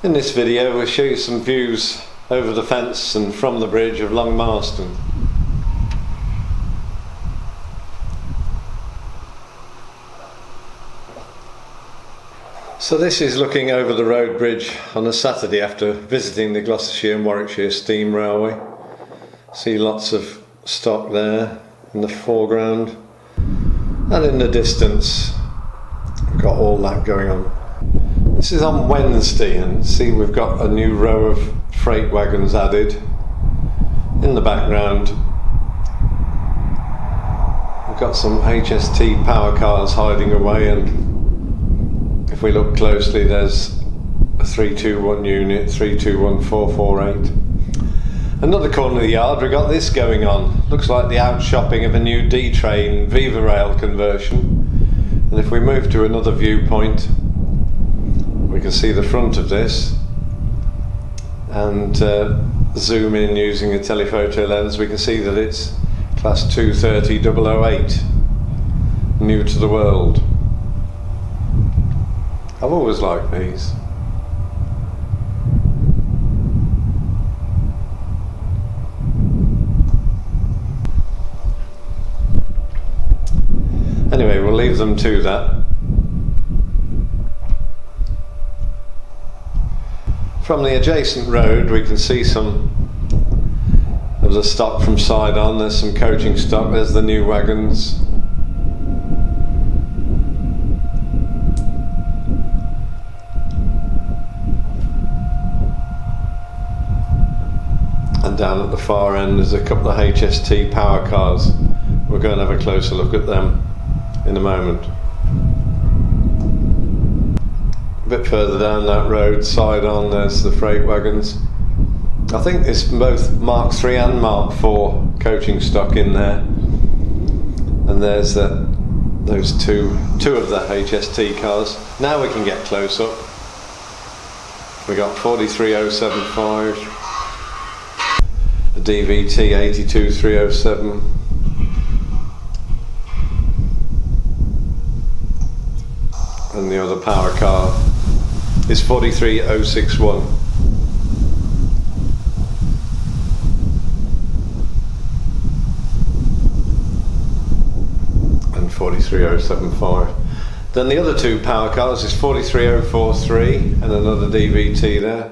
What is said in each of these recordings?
In this video we'll show you some views over the fence and from the bridge of Long Marston. So this is looking over the road bridge on a Saturday after visiting the Gloucestershire and Warwickshire Steam Railway. See lots of stock there in the foreground, and in the distance we've got all that going on. This is on Wednesday, and see we've got a new row of freight wagons added. In the background we've got some HST power cars hiding away, and if we look closely there's a 321 unit, 321448. Another corner of the yard we've got this going on. Looks like the out shopping of a new D-train Viva Rail conversion. And if we move to another viewpoint, we can see the front of this, and zoom in using a telephoto lens. We can see that it's class 230008, new to the world. I've always liked these. Anyway, we'll leave them to that. From the adjacent road we can see some of the stock from side on. There's some coaching stock, there's the new wagons. And down at the far end there's a couple of HST power cars. We'll go and have a closer look at them in a moment. A bit further down that road, side on, there's the freight wagons. I think it's both Mark III and Mark IV coaching stock in there. And there's those two of the HST cars. Now we can get close up. We got 43075, a DVT 82307. And the other power car is 43061. And 43075. Then the other two power cars is 43043 and another DVT there.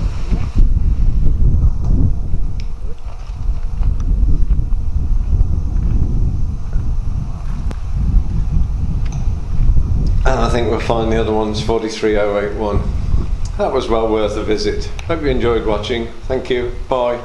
And I think we'll find the other one's 43081. That was well worth a visit. Hope you enjoyed watching. Thank you. Bye.